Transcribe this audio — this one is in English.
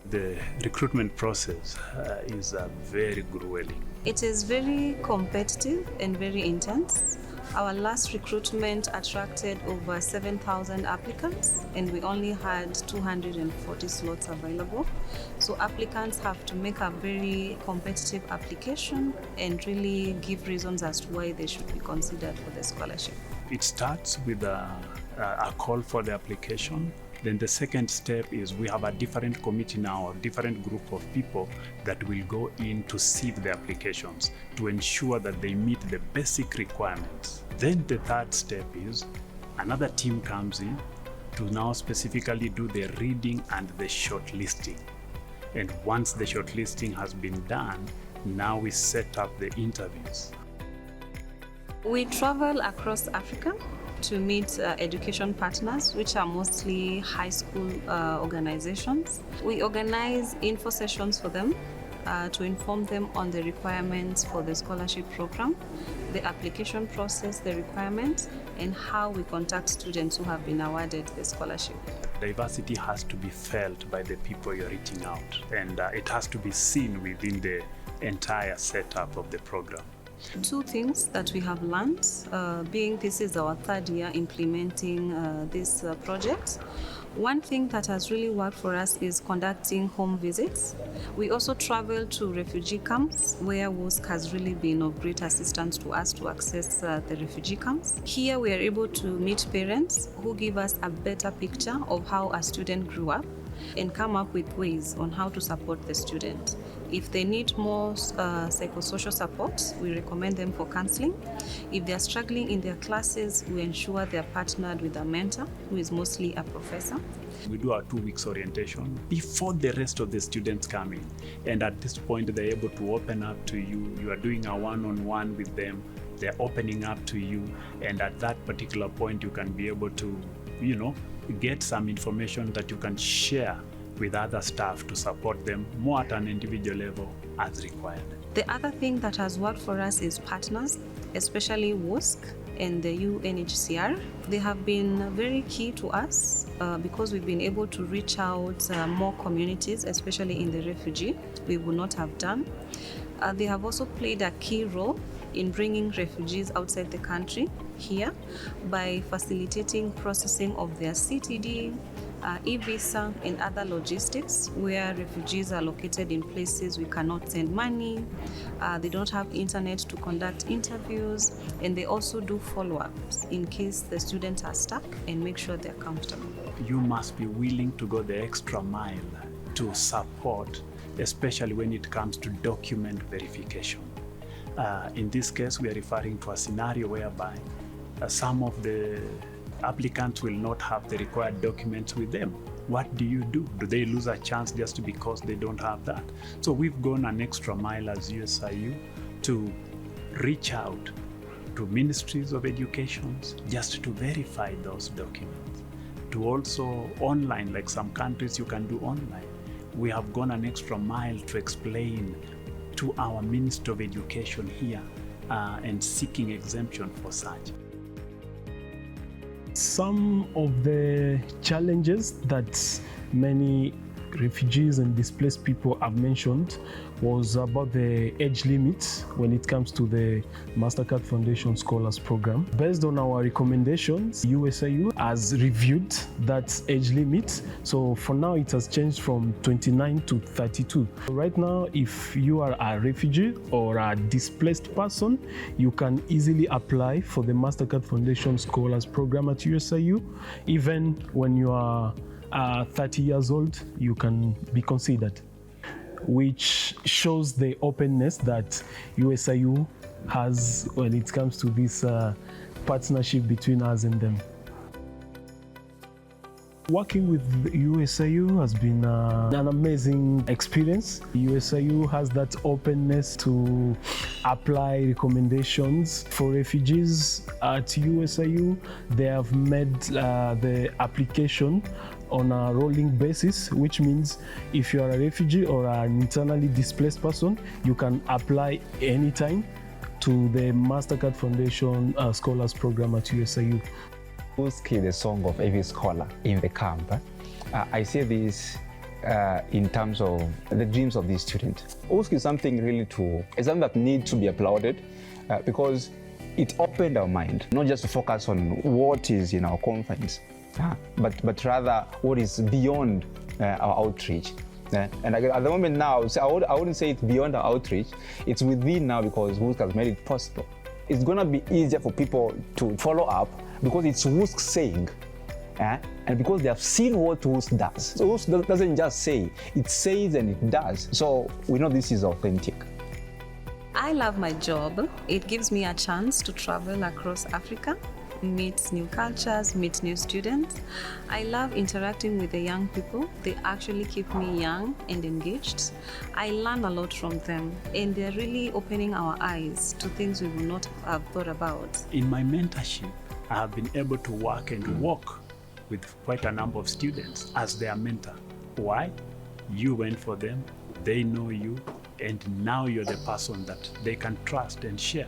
The recruitment process is very grueling. It is very competitive and very intense. Our last recruitment attracted over 7,000 applicants, and we only had 240 slots available. So applicants have to make a very competitive application and really give reasons as to why they should be considered for the scholarship. It starts with a call for the application. Then the second step is we have a different committee now, a different group of people that will go in to sieve the applications to ensure that they meet the basic requirements. Then the third step is another team comes in to now specifically do the reading and the shortlisting. And once the shortlisting has been done, now we set up the interviews. We travel across Africa to meet education partners, which are mostly high school organizations. We organize info sessions for them to inform them on the requirements for the scholarship program, the application process, the requirements, and how we contact students who have been awarded the scholarship. Diversity has to be felt by the people you're reaching out, and it has to be seen within the entire setup of the program. Two things that we have learned, being this is our third year implementing this project. One thing that has really worked for us is conducting home visits. We also travel to refugee camps where WUSC has really been of great assistance to us to access the refugee camps. Here we are able to meet parents who give us a better picture of how a student grew up and come up with ways on how to support the student. If they need more psychosocial support, we recommend them for counseling. If they are struggling in their classes, we ensure they are partnered with a mentor who is mostly a professor. We do our 2 weeks orientation before the rest of the students come in. And at this point, they're able to open up to you. You are doing a one-on-one with them. They're opening up to you. And at that particular point, you can be able to, get some information that you can share with other staff to support them more at an individual level as required. The other thing that has worked for us is partners, especially WUSC and the UNHCR. They have been very key to us because we've been able to reach out more communities, especially in the refugee, we would not have done. They have also played a key role in bringing refugees outside the country here by facilitating processing of their CTD, e-visa and other logistics where refugees are located in places we cannot send money, they don't have internet to conduct interviews, and they also do follow-ups in case the students are stuck and make sure they're comfortable. You must be willing to go the extra mile to support, especially when it comes to document verification. In this case, we are referring to a scenario whereby some of the applicants will not have the required documents with them. What do you do? Do they lose a chance just because they don't have that? So we've gone an extra mile as USIU to reach out to ministries of education just to verify those documents. To also online, like some countries you can do online. We have gone an extra mile to explain to our Minister of Education here and seeking exemption for such. Some of the challenges that many refugees and displaced people have mentioned was about the age limit when it comes to the Mastercard Foundation Scholars Program. Based on our recommendations, USIU has reviewed that age limit. So for now, it has changed from 29 to 32. Right now, if you are a refugee or a displaced person, you can easily apply for the Mastercard Foundation Scholars Program at USIU. Even when you are 30 years old, you can be considered, which shows the openness that USIU has when it comes to this partnership between us and them. Working with USIU has been an amazing experience. USIU has that openness to apply recommendations for refugees at USIU. They have made the application on a rolling basis, which means if you are a refugee or an internally displaced person, you can apply anytime to the Mastercard Foundation Scholars Program at USIU. WUSC is the song of every scholar in the camp. I see this in terms of the dreams of these students. WUSC is something something that needs to be applauded because it opened our mind, not just to focus on what is in our confines, but rather what is beyond our outreach. And at the moment now, I wouldn't say it's beyond our outreach, it's within now because WUSC has made it possible. It's going to be easier for people to follow up because it's WUSC saying, and because they have seen what WUSC does. So WUSC doesn't just say, it says and it does. So we know this is authentic. I love my job. It gives me a chance to travel across Africa, meet new cultures, meet new students. I love interacting with the young people. They actually keep me young and engaged. I learn a lot from them, and they're really opening our eyes to things we would not have thought about. In my mentorship, I have been able to work and walk with quite a number of students as their mentor. Why? You went for them, they know you, and now you're the person that they can trust and share